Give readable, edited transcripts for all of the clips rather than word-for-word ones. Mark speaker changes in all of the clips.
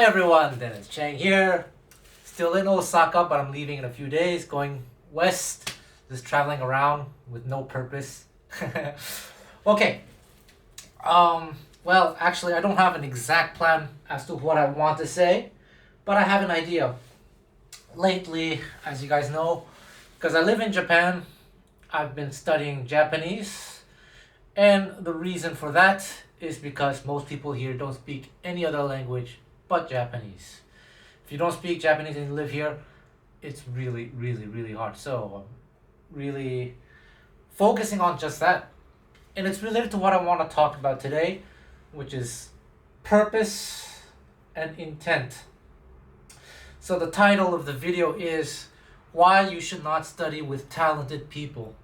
Speaker 1: everyone, Dennis Chang here. Still in Osaka, but I'm leaving in a few days, going west, just traveling around with no purpose. Okay. Well, actually, I don't have an exact plan as to what I want to say, but I have an idea. Lately, as you guys know, because I live in Japan, I've been studying Japanese, and the reason for that is because most people here don't speak any other language but Japanese. If you don't speak Japanese and you live here, it's really, really, really hard. So, really focusing on just that. And it's related to what I want to talk about today, which is purpose and intent. So the title of the video is Why You Should Not Study with Talented People.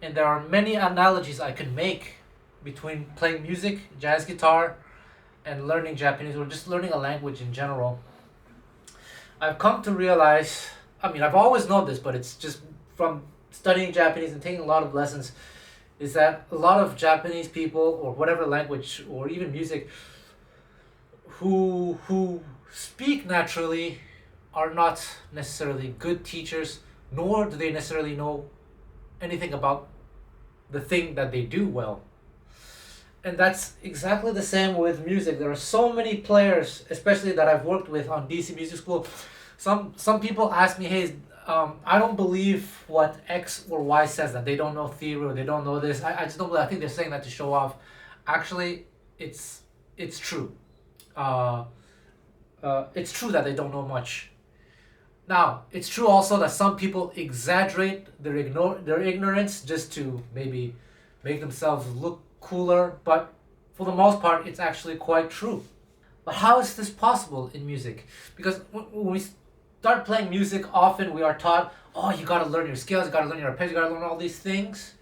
Speaker 1: And there are many analogies I can make between playing music, jazz guitar, and learning Japanese, or just learning a language in general. I've come to realize, I've always known this, but it's just from studying Japanese and taking a lot of lessons, is that a lot of Japanese people, or whatever language, or even music, who speak naturally are not necessarily good teachers, nor do they necessarily know anything about the thing that they do well. And that's exactly the same with music. There are so many players, especially that I've worked with on DC Music School. Some people ask me, hey, I don't believe what X or Y says, that they don't know theory or they don't know this. I just don't believe. I think they're saying that to show off. Actually, it's true. It's true that they don't know much. Now, it's true also that some people exaggerate their ignorance just to maybe make themselves look cooler, but for the most part, it's actually quite true. But how is this possible in music? Because when we start playing music, often we are taught, oh, you gotta learn your scales, you gotta learn your arpeggios, you gotta learn all these things.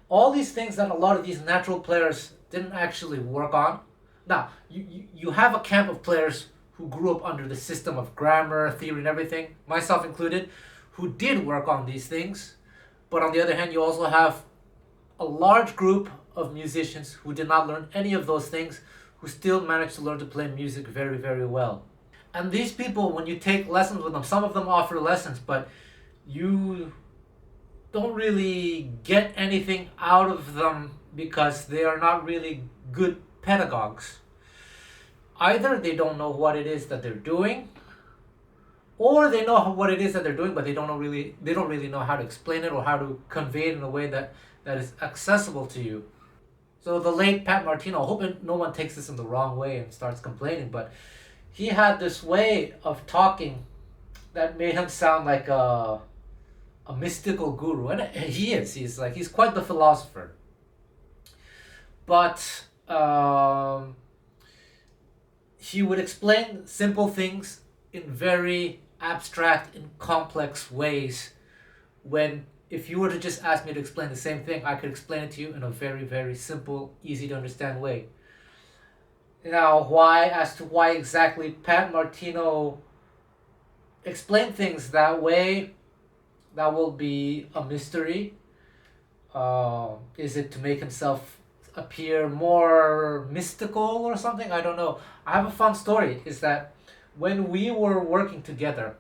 Speaker 1: All these things that a lot of these natural players didn't actually work on. Now, you have a camp of players who grew up under the system of grammar, theory, and everything, myself included, who did work on these things. But on the other hand, you also have a large group of musicians who did not learn any of those things, who still managed to learn to play music very, very well. And these people, when you take lessons with them, some of them offer lessons, but you don't really get anything out of them because they are not really good pedagogues. Either they don't know what it is that they're doing, or they know what it is that they're doing, but they don't really know how to explain it or how to convey it in a way that is accessible to you. So the late Pat Martino, I hope no one takes this in the wrong way and starts complaining, but he had this way of talking that made him sound like a mystical guru, and he is. He's quite the philosopher. But he would explain simple things in very abstract and complex ways, when if you were to just ask me to explain the same thing, I could explain it to you in a very, very simple, easy to understand way. Now, why exactly Pat Martino explained things that way, that will be a mystery. Is it to make himself appear more mystical or something? I don't know. I have a fun story, is that when we were working together,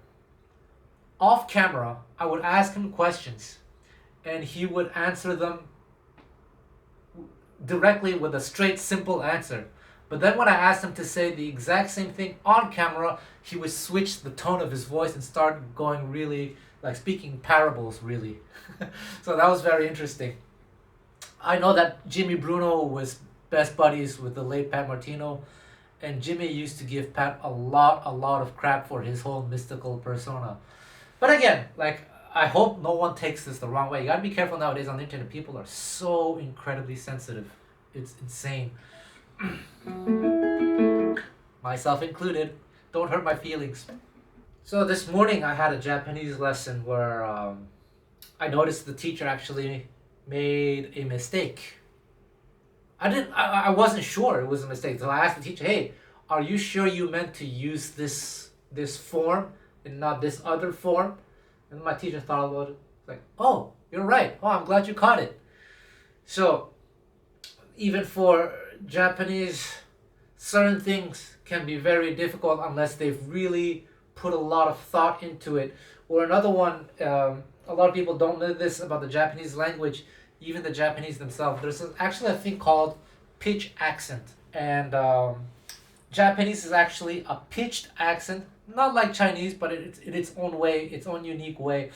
Speaker 1: off camera, I would ask him questions and he would answer them directly with a straight, simple answer. But then when I asked him to say the exact same thing on camera, he would switch the tone of his voice and start going really, like speaking parables, really. So that was very interesting. I know that Jimmy Bruno was best buddies with the late Pat Martino, and Jimmy used to give Pat a lot of crap for his whole mystical persona. But again, I hope no one takes this the wrong way. You gotta be careful nowadays on the internet. People are so incredibly sensitive. It's insane. Myself included. Don't hurt my feelings. So this morning I had a Japanese lesson where I noticed the teacher actually made a mistake. I wasn't sure it was a mistake. So I asked the teacher, hey, are you sure you meant to use this form and not this other form? And my teacher thought about it. Like, oh, you're right. Oh, I'm glad you caught it. So even for Japanese certain things can be very difficult unless they've really put a lot of thought into it. Or another one, a lot of people don't know this about the Japanese language, even the Japanese themselves. There's actually a thing called pitch accent. And Japanese is actually a pitched accent, not like Chinese, but it's in its own way, its own unique way.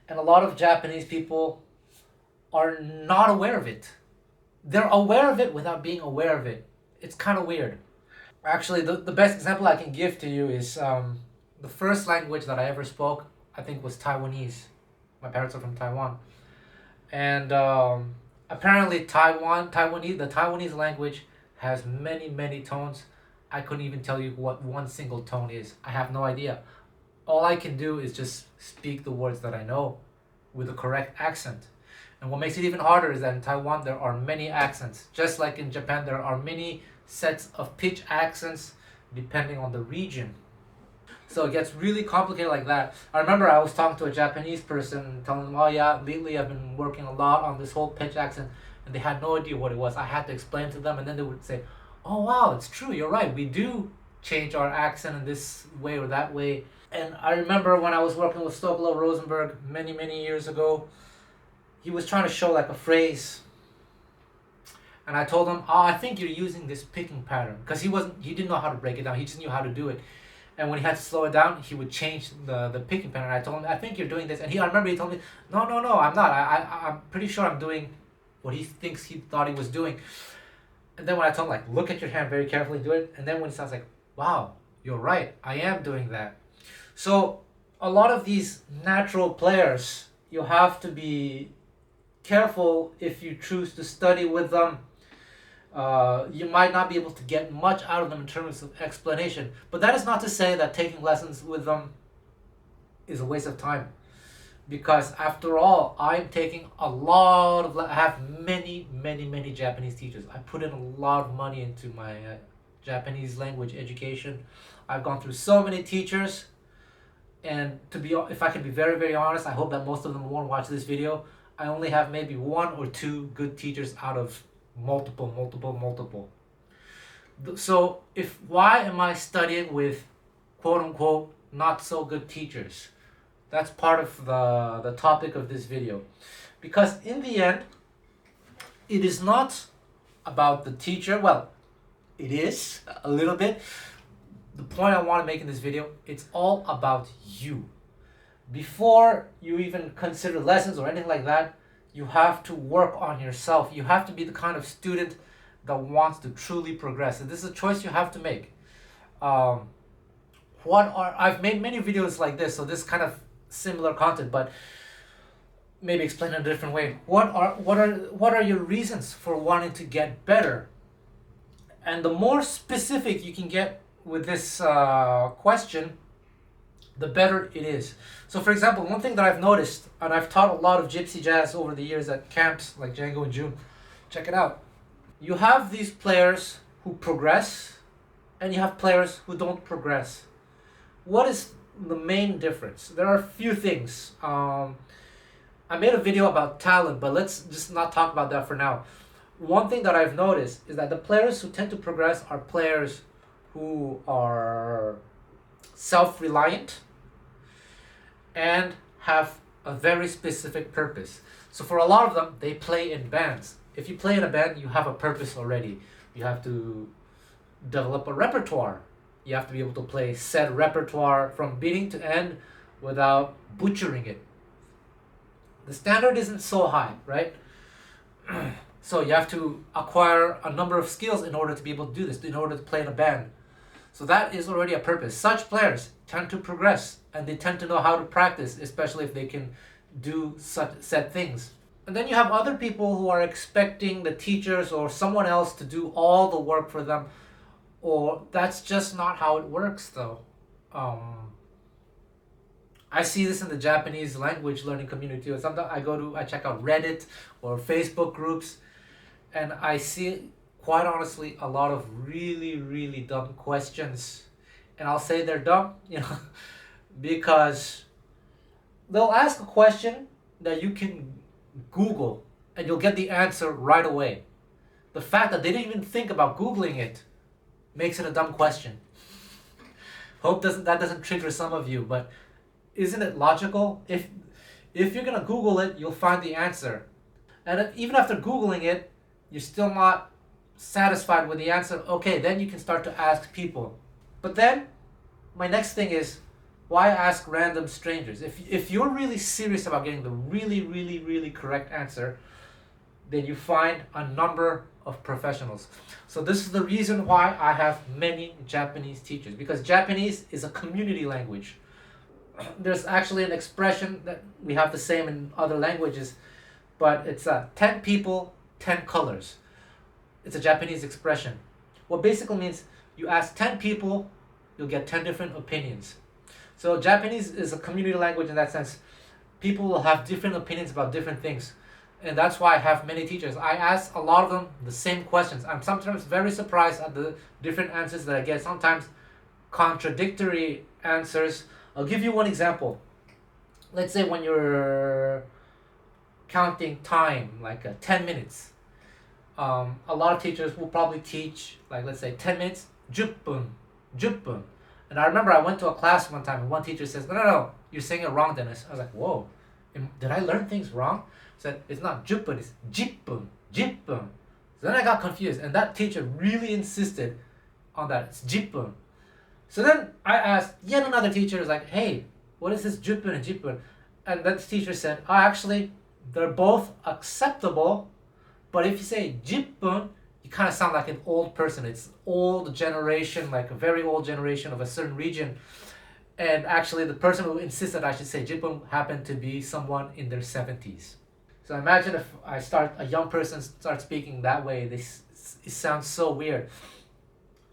Speaker 1: And a lot of Japanese people are not aware of it. They're aware of it without being aware of it. It's kind of weird. Actually, the best example I can give to you is the first language that I ever spoke, I think, was Taiwanese. My parents are from Taiwan. And apparently the Taiwanese language has many, many tones. I couldn't even tell you what one single tone is. I have no idea. All I can do is just speak the words that I know with the correct accent. And what makes it even harder is that in Taiwan there are many accents. Just like in Japan, there are many sets of pitch accents depending on the region. So it gets really complicated like that. I remember I was talking to a Japanese person telling them, oh yeah, lately I've been working a lot on this whole pitch accent, and they had no idea what it was. I had to explain to them, and then they would say, oh wow, it's true, you're right, we do change our accent in this way or that way. And I remember when I was working with Stokolo Rosenberg many, many years ago, he was trying to show like a phrase. And I told him, oh, I think you're using this picking pattern. Because he didn't know how to break it down, he just knew how to do it. And when he had to slow it down, he would change the picking pattern. I told him, I think you're doing this. And I remember he told me, no, I'm not. I'm pretty sure I'm doing what he thinks he thought he was doing. And then when I told him, like, look at your hand very carefully, do it. And then when he sounds like, wow, you're right, I am doing that. So a lot of these natural players, you have to be careful if you choose to study with them. You might not be able to get much out of them in terms of explanation. But that is not to say that taking lessons with them is a waste of time. Because after all, I'm taking a lot of... I have many, many, many Japanese teachers. I put in a lot of money into my Japanese language education. I've gone through so many teachers. And if I can be very, very honest, I hope that most of them won't watch this video. I only have maybe one or two good teachers out of multiple. So why am I studying with quote unquote not so good teachers? That's part of the topic of this video. Because in the end, it is not about the teacher. Well, it is a little bit. The point I want to make in this video, it's all about you. Before you even consider lessons or anything like that, you have to work on yourself. You have to be the kind of student that wants to truly progress. And this is a choice you have to make. I've made many videos like this, so this kind of similar content, but maybe explain in a different way. What are your reasons for wanting to get better? And the more specific you can get with this question, the better it is. So for example, one thing that I've noticed, and I've taught a lot of gypsy jazz over the years at camps like Django and June, check it out. You have these players who progress, and you have players who don't progress. What is the main difference? There are a few things. I made a video about talent, but let's just not talk about that for now. One thing that I've noticed is that the players who tend to progress are players who are self-reliant and have a very specific purpose. So for a lot of them, they play in bands. If you play in a band, you have a purpose already. You have to develop a repertoire. You have to be able to play said repertoire from beginning to end without butchering it. The standard isn't so high, right? So you have to acquire a number of skills in order to be able to do this, in order to play in a band. So that is already a purpose. Such players tend to progress, and they tend to know how to practice, especially if they can do such said things. And then you have other people who are expecting the teachers or someone else to do all the work for them, or that's just not how it works though. I see this in the Japanese language learning community. Sometimes I check out Reddit or Facebook groups, and I see, quite honestly, a lot of really, really dumb questions. And I'll say they're dumb, because they'll ask a question that you can Google and you'll get the answer right away. the fact that they didn't even think about Googling it makes it a dumb question. Hope that doesn't trigger some of you, but isn't it logical? If you're gonna Google it, you'll find the answer. And even after Googling it, you're still not satisfied with the answer, okay, then you can start to ask people. But then, my next thing is, why ask random strangers? If you're really serious about getting the really, really, really correct answer, then you find a number of professionals. So this is the reason why I have many Japanese teachers, because Japanese is a community language. There's actually an expression that we have the same in other languages, but it's 10 people, 10 colors. It's a Japanese expression. What basically means you ask 10 people, you'll get 10 different opinions. So Japanese is a community language in that sense. People will have different opinions about different things. And that's why I have many teachers. I ask a lot of them the same questions. I'm sometimes very surprised at the different answers that I get. Sometimes contradictory answers. I'll give you one example. Let's say when you're counting time, like 10 minutes. A lot of teachers will probably teach, like let's say 10 minutes, 10分, 10分. And I remember I went to a class one time and one teacher says, no, you're saying it wrong, Dennis. I was like, whoa, did I learn things wrong? Said it's not 10分, it's 10分, 10分. So then I got confused, and that teacher really insisted on that. It's 10分. So then I asked yet another teacher, was like, hey, what is this 10分and 10分? And that teacher said, actually, they're both acceptable, but if you say 10分, you kind of sound like an old person. It's old generation, like a very old generation of a certain region. And actually, the person who insisted I should say 10分happened to be someone in their 70s. So imagine if a young person starts speaking that way. It sounds so weird.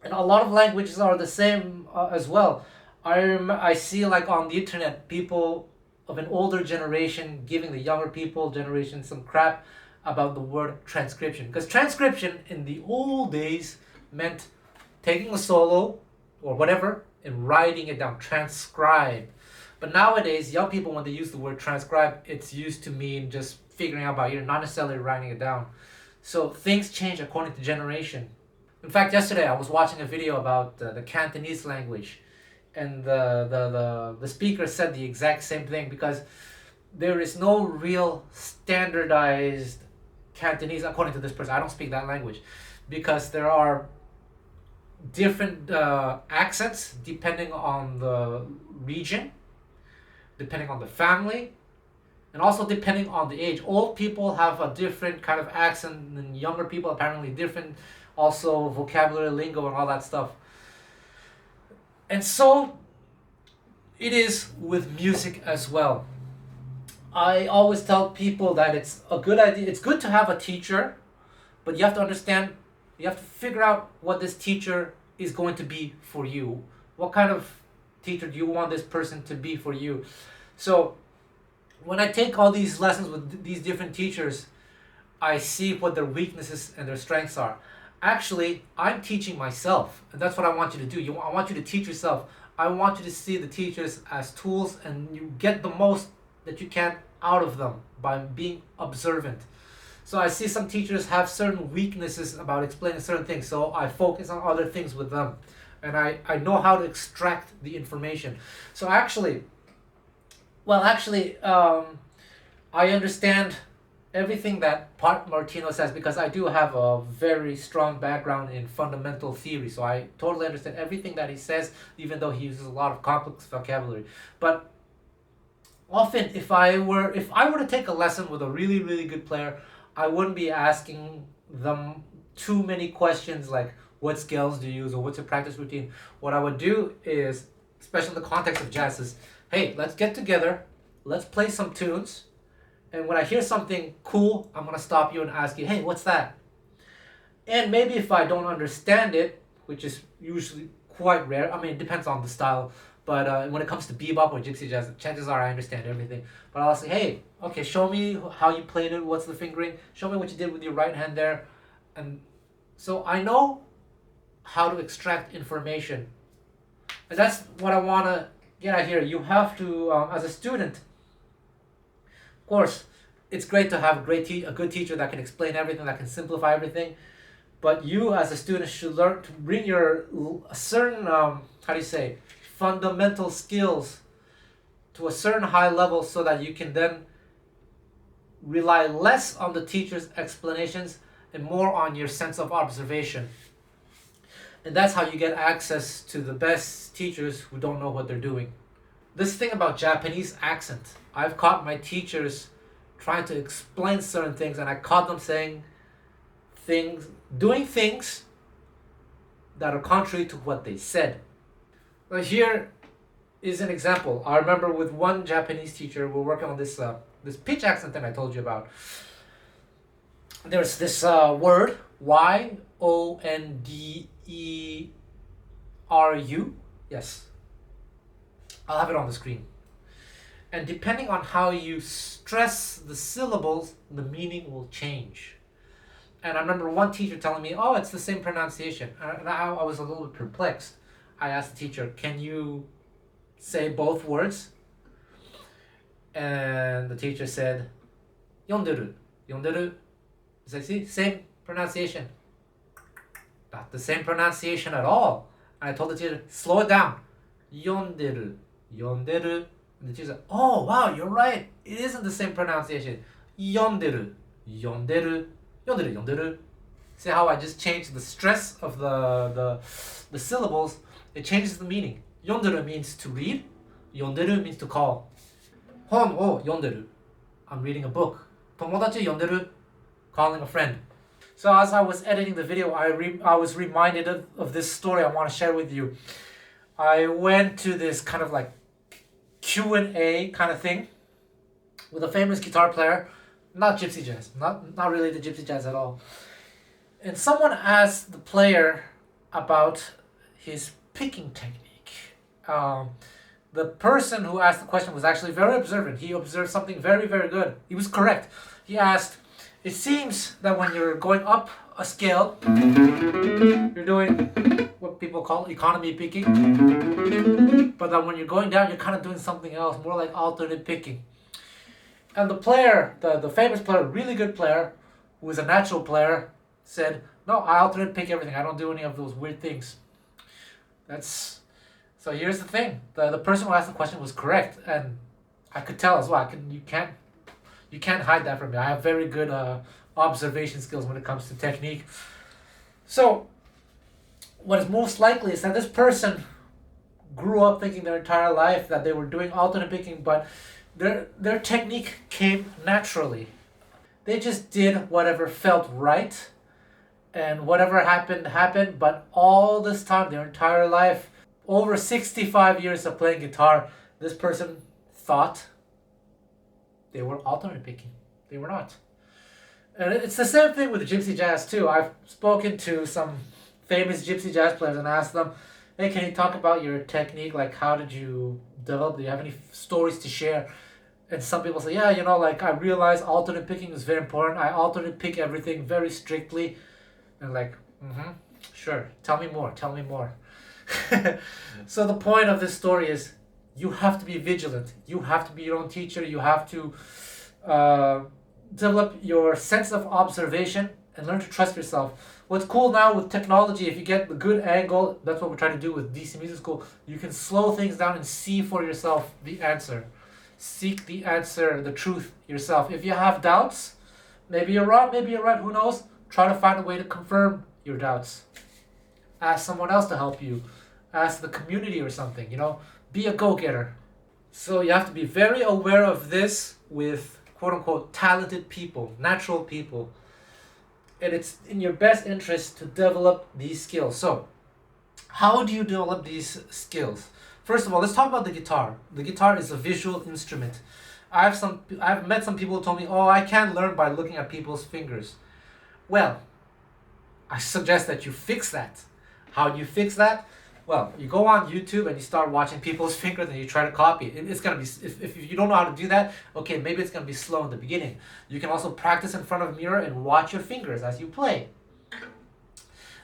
Speaker 1: And a lot of languages are the same as well. I see like on the internet, people of an older generation giving the younger generation some crap about the word transcription. Because transcription in the old days meant taking a solo or whatever and writing it down, transcribe. But nowadays, young people, when they use the word transcribe, it's used to mean just figuring out about it, not necessarily writing it down. So things change according to generation. In fact, yesterday I was watching a video about the Cantonese language, and the speaker said the exact same thing, because there is no real standardized Cantonese according to this person. I don't speak that language, because there are different accents depending on the region, depending on the family, and also depending on the age. Old people have a different kind of accent than younger people, apparently different also vocabulary, lingo, and all that stuff. And so it is with music as well. I always tell people that it's a good idea. It's good to have a teacher, but you have to understand, you have to figure out what this teacher is going to be for you. What kind of teacher do you want this person to be for you? So when I take all these lessons with these different teachers, I see what their weaknesses and their strengths are. Actually, I'm teaching myself, and that's what I want you to do. I want you to teach yourself. I want you to see the teachers as tools, and you get the most that you can out of them by being observant. So I see some teachers have certain weaknesses about explaining certain things, so I focus on other things with them. And I know how to extract the information. So I understand everything that Pat Martino says, because I do have a very strong background in fundamental theory. So I totally understand everything that he says, even though he uses a lot of complex vocabulary. But often, if I were to take a lesson with a really, really good player, I wouldn't be asking them too many questions like, what scales do you use, or what's your practice routine? What I would do is, especially in the context of jazz, is, hey, let's get together, let's play some tunes, and when I hear something cool, I'm going to stop you and ask you, hey, what's that? And maybe if I don't understand it, which is usually quite rare, I mean, it depends on the style, but when it comes to bebop or gypsy jazz, chances are I understand everything. But I'll say, hey, okay, show me how you played it, what's the fingering, show me what you did with your right hand there. And so I know how to extract information. And that's what I want to get at here. You have to, as a student, of course, it's great to have a good teacher that can explain everything, that can simplify everything. But you as a student should learn to bring your a certain fundamental skills to a certain high level so that you can then rely less on the teacher's explanations and more on your sense of observation. And that's how you get access to the best teachers who don't know what they're doing. This thing about Japanese accent, I've caught my teachers trying to explain certain things, and I caught them saying doing things that are contrary to what they said. But here is an example. I remember with one Japanese teacher, we're working on this pitch accent that I told you about. There's this word, Yonderu. Yes. I'll have it on the screen. And depending on how you stress the syllables, the meaning will change. And I remember one teacher telling me, oh, it's the same pronunciation. And I was a little bit perplexed. I asked the teacher, can you say both words? And the teacher said, Yonderu. Yonderu. I said, see, same pronunciation. Not the same pronunciation at all. And I told the teacher, slow it down. Yonderu. Yonderu. And the teacher said, oh, wow, you're right. It isn't the same pronunciation. Yonderu. Yonderu. Yonderu. Yonderu. See how I just changed the stress of the syllables? It changes the meaning. Yonderu means to read. Yonderu means to call. Hon o yonderu. I'm reading a book. Tomodachi yonderu. Calling a friend. So as I was editing the video, I was reminded of this story I want to share with you. I went to this kind of like Q&A kind of thing with a famous guitar player, not Gypsy jazz, not really the Gypsy jazz at all. And someone asked the player about his picking technique. The person who asked the question was actually very observant. He observed something very, very good. He was correct. He asked, it seems that when you're going up a scale, you're doing what people call economy picking, but that when you're going down, you're kind of doing something else, more like alternate picking. And the player, the famous player, really good player, who is a natural player, said, no, I alternate pick everything. I don't do any of those weird things. So here's the thing. The person who asked the question was correct, and I could tell as well. You can't hide that from me. I have very good observation skills when it comes to technique. So what is most likely is that this person grew up thinking their entire life that they were doing alternate picking, but their technique came naturally. They just did whatever felt right, and whatever happened. But all this time, their entire life, over 65 years of playing guitar, this person thought they were alternate picking. They were not. And it's the same thing with the Gypsy jazz too. I've spoken to some famous Gypsy jazz players and asked them, hey, can you talk about your technique? Like, how did you develop? Do you have any stories to share? And some people say, yeah, I realized alternate picking is very important. I alternate pick everything very strictly. And sure, tell me more. So the point of this story is you have to be vigilant. You have to be your own teacher. You have to develop your sense of observation and learn to trust yourself. What's cool now with technology, if you get the good angle, that's what we're trying to do with DC Music School, you can slow things down and see for yourself the answer. Seek the answer, the truth yourself. If you have doubts, maybe you're wrong, maybe you're right, who knows? Try to find a way to confirm your doubts. Ask someone else to help you. Ask the community or something, Be a go-getter. So you have to be very aware of this with quote-unquote talented people, natural people. And it's in your best interest to develop these skills. So how do you develop these skills? First of all, let's talk about the guitar. The guitar is a visual instrument. I've met some people who told me, oh, I can't learn by looking at people's fingers. Well, I suggest that you fix that. How do you fix that? Well, you go on YouTube and you start watching people's fingers and you try to copy it. It's going to be, if you don't know how to do that, okay, maybe it's going to be slow in the beginning. You can also practice in front of a mirror and watch your fingers as you play.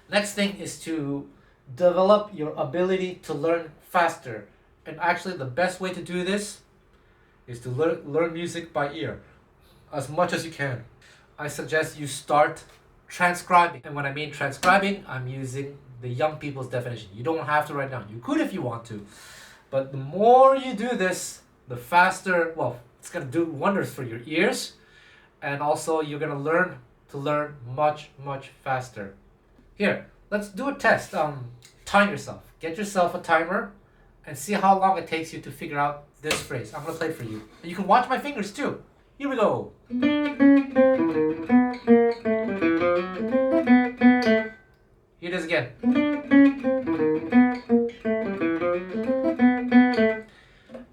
Speaker 1: Next thing is to develop your ability to learn faster. And actually the best way to do this is to learn music by ear as much as you can. I suggest you start transcribing. And when I mean transcribing, I'm using the young people's definition. You don't have to write down. You could if you want to. But the more you do this, the faster, well, it's going to do wonders for your ears. And also you're going to learn much, much faster. Here, let's do a test. Time yourself. Get yourself a timer and see how long it takes you to figure out this phrase. I'm going to play it for you. And you can watch my fingers too. Here we go. Here it is again.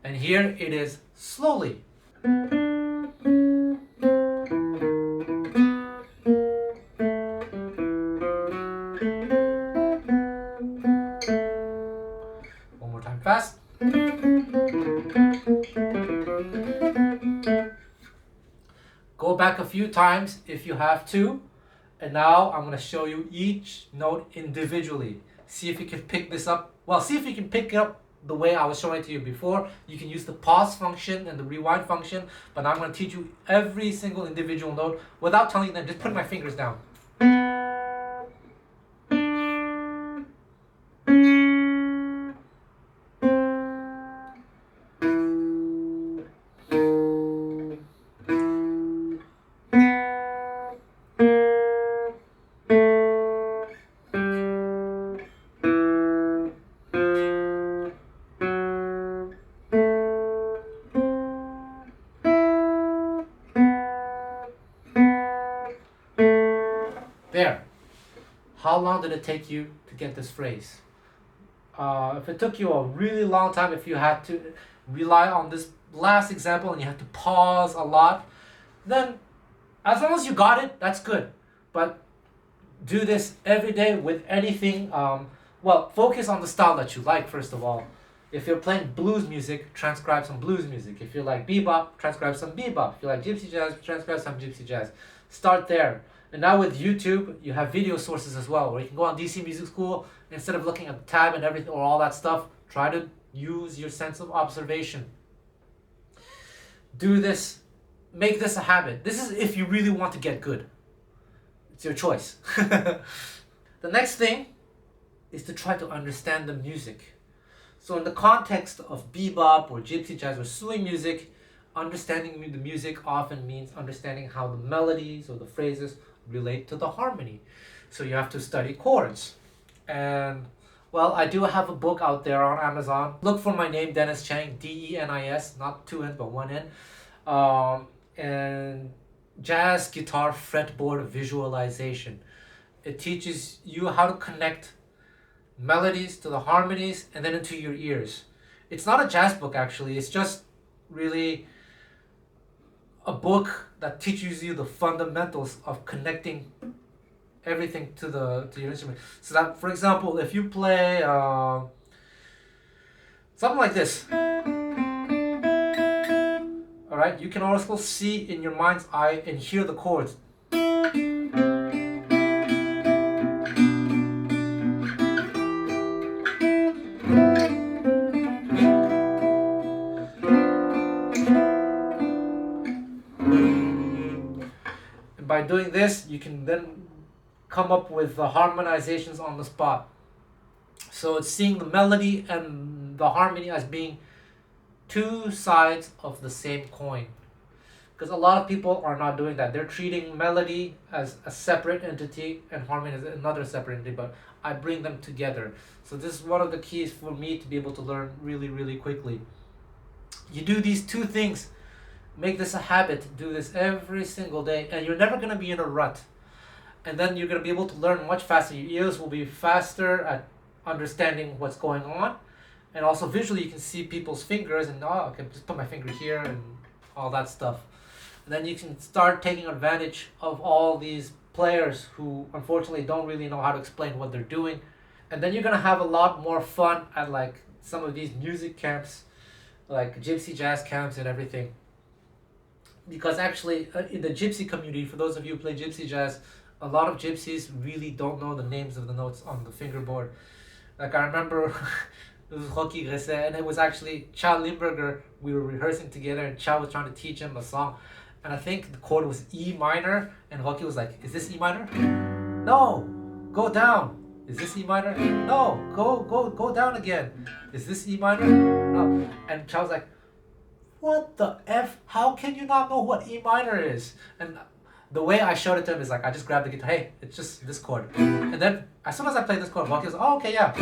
Speaker 1: And here it is slowly. One more time fast. Go back a few times if you have to. And now I'm going to show you each note individually. See if you can pick this up. Well, see if you can pick it up the way I was showing it to you before. You can use the pause function and the rewind function. But now I'm going to teach you every single individual note without telling them. Just put my fingers down. There. How long did it take you to get this phrase? If it took you a really long time, if you had to rely on this last example and you had to pause a lot, then as long as you got it, that's good. But do this every day with anything. Well, focus on the style that you like, first of all. If you're playing blues music, transcribe some blues music. If you like bebop, transcribe some bebop. If you like gypsy jazz, transcribe some gypsy jazz. Start there. And now with YouTube, you have video sources as well, where you can go on DC Music School, instead of looking at the tab and everything or all that stuff, try to use your sense of observation. Do this, make this a habit. This is if you really want to get good. It's your choice. The next thing is to try to understand the music. So in the context of bebop or gypsy jazz or swing music, understanding the music often means understanding how the melodies or the phrases relate to the harmony. So you have to study chords. And well, I do have a book out there on Amazon. Look for my name, Dennis Chang, Denis, not two N's but one N. And Jazz Guitar Fretboard Visualization. It teaches you how to connect melodies to the harmonies and then into your ears. It's not a jazz book actually, it's just really a book that teaches you the fundamentals of connecting everything to your instrument. So that, for example, if you play something like this, all right, you can also see in your mind's eye and hear the chords. By doing this, you can then come up with the harmonizations on the spot. So it's seeing the melody and the harmony as being two sides of the same coin. Because a lot of people are not doing that. They're treating melody as a separate entity and harmony as another separate entity, but I bring them together. So this is one of the keys for me to be able to learn really, really quickly. You do these two things. Make this a habit. Do this every single day, and you're never going to be in a rut. And then you're going to be able to learn much faster. Your ears will be faster at understanding what's going on. And also visually, you can see people's fingers and, oh, okay, just put my finger here and all that stuff. And then you can start taking advantage of all these players who unfortunately don't really know how to explain what they're doing. And then you're going to have a lot more fun at like some of these music camps, like gypsy jazz camps and everything. Because actually, in the gypsy community, for those of you who play gypsy jazz, a lot of gypsies really don't know the names of the notes on the fingerboard. Like I remember, it was Rocky Gresset, and it was actually Chow Limburger. We were rehearsing together, and Chow was trying to teach him a song. and I think the chord was E minor, and Rocky was like, "Is this E minor? No, go down. Is this E minor? No, go down again. Is this E minor? No." And Child's like, "What the F? How can you not know what E minor is?" And the way I showed it to him is like, I just grabbed the guitar. Hey, it's just this chord. And then as soon as I played this chord, Rocky was, "Oh, okay, yeah."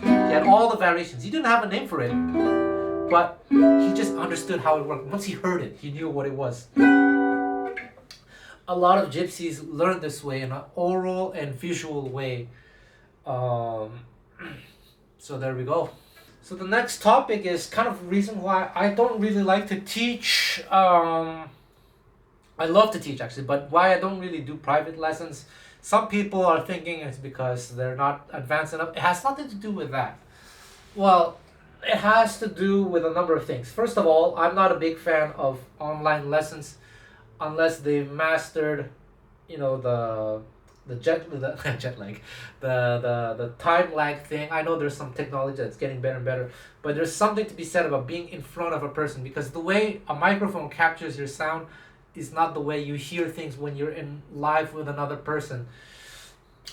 Speaker 1: He had all the variations. He didn't have a name for it, but he just understood how it worked. Once he heard it, he knew what it was. A lot of gypsies learn this way in an oral and visual way. So there we go. So the next topic is kind of reason why I don't really like to teach. I love to teach actually, but why I don't really do private lessons. Some people are thinking it's because they're not advanced enough. It has nothing to do with that. Well, it has to do with a number of things. First of all, I'm not a big fan of online lessons unless they've mastered, the jet lag, the time lag thing. I know there's some technology that's getting better and better, but there's something to be said about being in front of a person, because the way a microphone captures your sound is not the way you hear things when you're in live with another person.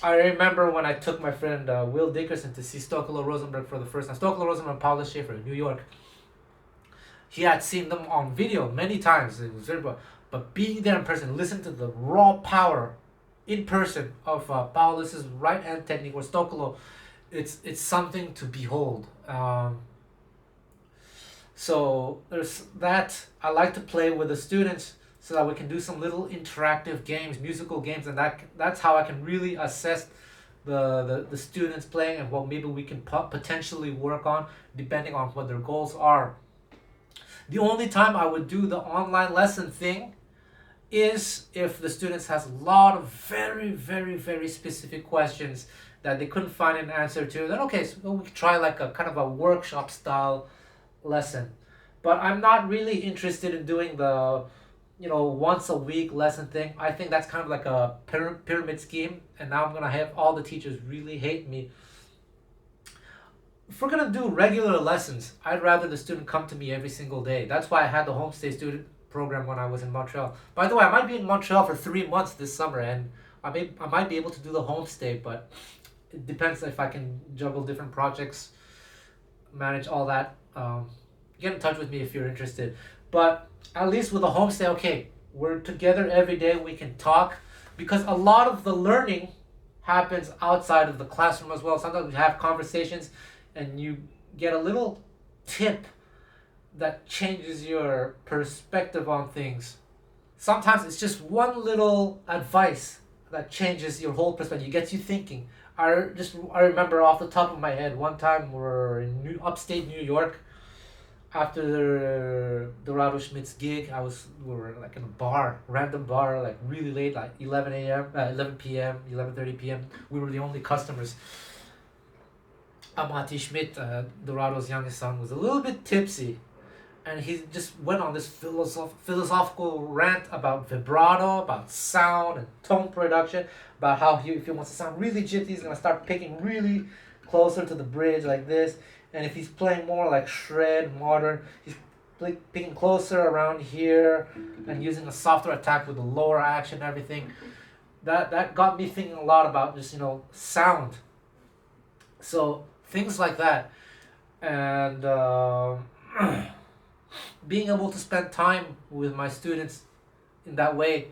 Speaker 1: I remember when I took my friend Will Dickerson to see Stokolo Rosenberg for the first time. Stokolo Rosenberg and Paula Schaefer in New York. He had seen them on video many times. It was very, but being there in person, listen to the raw power in person of Paula's right hand technique or Stokolo, it's something to behold. So there's that. I like to play with the students so that we can do some little interactive games, musical games, and that's how I can really assess the students playing and what maybe we can potentially work on depending on what their goals are. The only time I would do the online lesson thing is if the students has a lot of very, very, very specific questions that they couldn't find an answer to. Then okay, so we could try like a kind of a workshop style lesson. But I'm not really interested in doing the once a week lesson thing. I think that's kind of like a pyramid scheme, and now I'm gonna have all the teachers really hate me. If we're gonna do regular lessons, I'd rather the student come to me every single day. That's why I had the Homestay student program when I was in Montreal. By the way, I might be in Montreal for 3 months this summer, and I might be able to do the Homestay, but it depends if I can juggle different projects, manage all that. Get in touch with me if you're interested. But at least with a Homestay, okay, we're together every day, we can talk, because a lot of the learning happens outside of the classroom as well. Sometimes we have conversations and you get a little tip that changes your perspective on things. Sometimes it's just one little advice that changes your whole perspective. It gets you thinking. I remember off the top of my head, one time we're in upstate New York. After Dorado Schmidt's gig, we were like in a random bar, like really late, like 11 p.m., 11:30 p.m. We were the only customers. Amati Schmidt, Dorado's youngest son, was a little bit tipsy, and he just went on this philosophical rant about vibrato, about sound and tone production, about how if he wants to sound really gypsy, he's gonna start picking really closer to the bridge like this. And if he's playing more like shred, modern, he's picking closer around here and using a softer attack with the lower action and everything. That got me thinking a lot about just, sound. So things like that. And being able to spend time with my students in that way,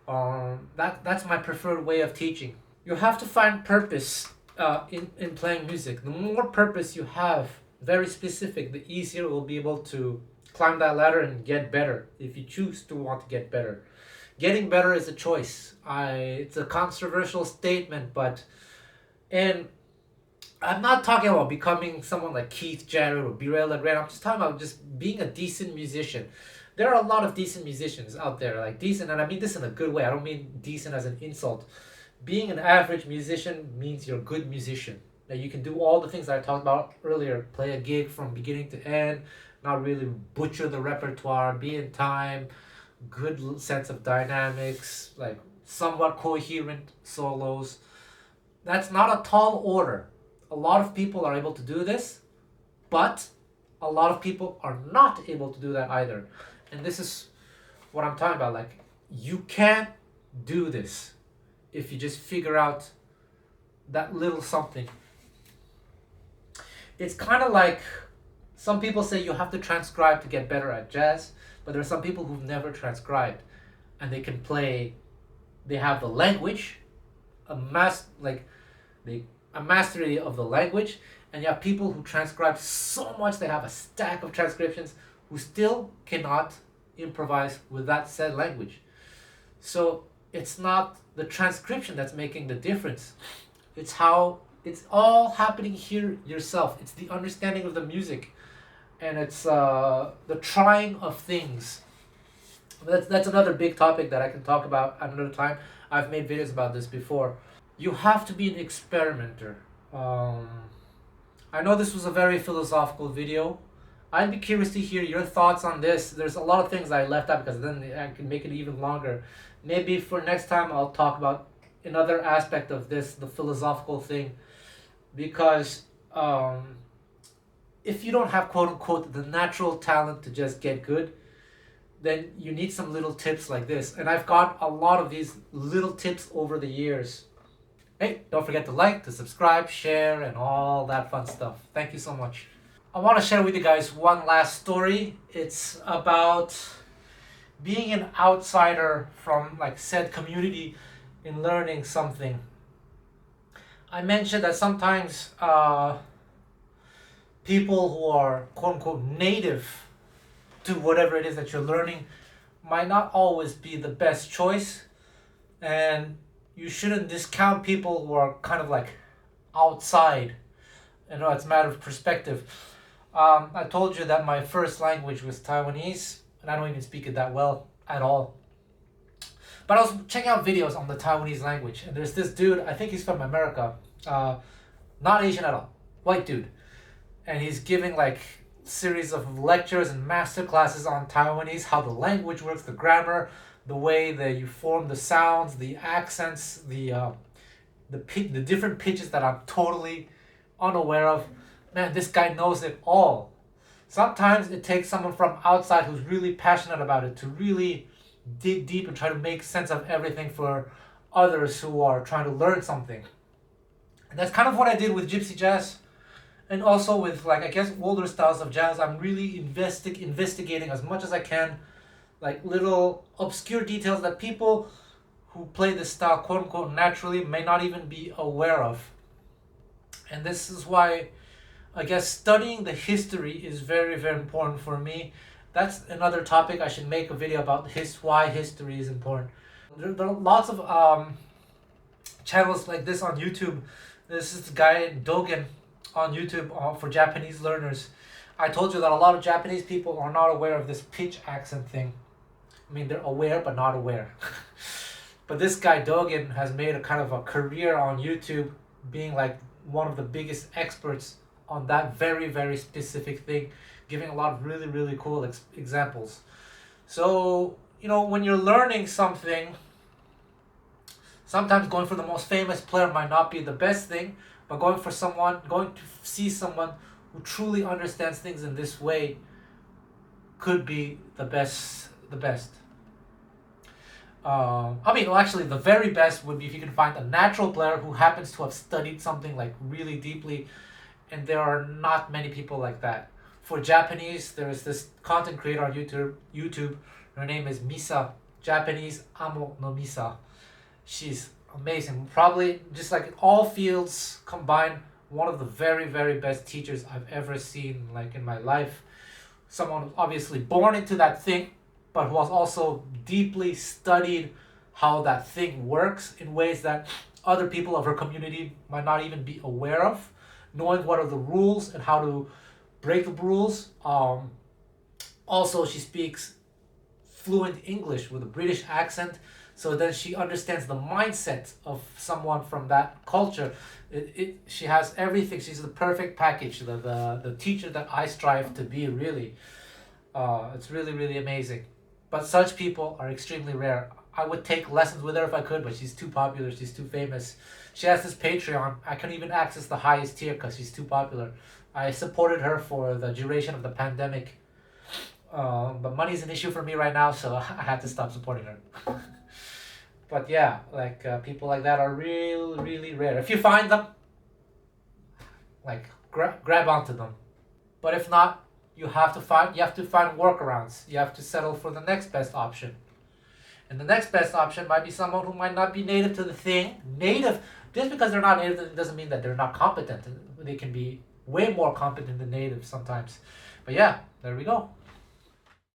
Speaker 1: that's my preferred way of teaching. You have to find purpose in playing music. The more purpose you have, very specific, the easier we'll be able to climb that ladder and get better if you choose to want to get better. Getting better is a choice. It's a controversial statement, and I'm not talking about becoming someone like Keith Jarrett or Birel and Red. I'm just talking about just being a decent musician. There are a lot of decent musicians out there, like decent, and I mean this in a good way. I don't mean decent as an insult. Being an average musician means you're a good musician. That you can do all the things that I talked about earlier. Play a gig from beginning to end, not really butcher the repertoire, be in time, good sense of dynamics, like somewhat coherent solos. That's not a tall order. A lot of people are able to do this, but a lot of people are not able to do that either. And this is what I'm talking about. Like, you can't do this if you just figure out that little something. It's kind of like some people say you have to transcribe to get better at jazz, but there are some people who've never transcribed and they can play. They have the language, a mastery of the language, and you have people who transcribe so much they have a stack of transcriptions who still cannot improvise with that said language. So it's not the transcription that's making the difference. It's how it's all happening here yourself. It's the understanding of the music, and it's the trying of things. That's another big topic that I can talk about at another time. I've made videos about this before. You have to be an experimenter. I know this was a very philosophical video. I'd be curious to hear your thoughts on this. There's a lot of things I left out because then I can make it even longer. Maybe for next time I'll talk about another aspect of this, the philosophical thing. Because if you don't have quote unquote the natural talent to just get good, then you need some little tips like this. And I've got a lot of these little tips over the years. Hey, don't forget to like, to subscribe, share, and all that fun stuff. Thank you so much. I want to share with you guys one last story. It's about being an outsider from like said community in learning something. I mentioned that sometimes people who are quote unquote native to whatever it is that you're learning might not always be the best choice, and you shouldn't discount people who are kind of like outside. You know, it's a matter of perspective. I told you that my first language was Taiwanese, and I don't even speak it that well at all. But I was checking out videos on the Taiwanese language, and there's this dude, I think he's from America, not Asian at all, white dude. And he's giving like series of lectures and master classes on Taiwanese, how the language works, the grammar, the way that you form the sounds, the accents, the different pitches that I'm totally unaware of. Man, this guy knows it all. Sometimes it takes someone from outside who's really passionate about it to really dig deep and try to make sense of everything for others who are trying to learn something. And that's kind of what I did with Gypsy jazz. And also with, like, I guess older styles of jazz. I'm really investigating as much as I can, like little obscure details that people who play this style quote unquote naturally may not even be aware of. And this is why I guess studying the history is very, very important for me. That's another topic I should make a video about, why history is important. There are lots of channels like this on YouTube. This is the guy Dogen on YouTube for Japanese learners. I told you that a lot of Japanese people are not aware of this pitch accent thing. I mean, they're aware but not aware. But this guy Dogen has made a kind of a career on YouTube being like one of the biggest experts on that very, very specific thing, giving a lot of really, really cool examples. So, you know, when you're learning something, sometimes going for the most famous player might not be the best thing, but going to see someone who truly understands things in this way could be the best. Actually, the very best would be if you can find a natural player who happens to have studied something like really deeply, and there are not many people like that. For Japanese, there is this content creator on YouTube. Her name is Misa, Japanese Amo no Misa. She's amazing. Probably just like in all fields combined, one of the very, very best teachers I've ever seen like in my life. Someone obviously born into that thing, but who has also deeply studied how that thing works in ways that other people of her community might not even be aware of, knowing what are the rules and how to break the rules. Also, she speaks fluent English with a British accent, so then she understands the mindset of someone from that culture. She has everything. She's the perfect package, the teacher that I strive to be, really. It's really, really amazing. But such people are extremely rare. I would take lessons with her if I could, but she's too popular, she's too famous. She has this Patreon. I couldn't even access the highest tier because she's too popular. I supported her for the duration of the pandemic. But money's an issue for me right now, so I had to stop supporting her. But yeah, like people like that are really rare. If you find them, like grab onto them. But if not, you have to find workarounds. You have to settle for the next best option. And the next best option might be someone who might not be native to the thing. Native, just because they're not native doesn't mean that they're not competent. They can be way more competent than native sometimes. But yeah, there we go.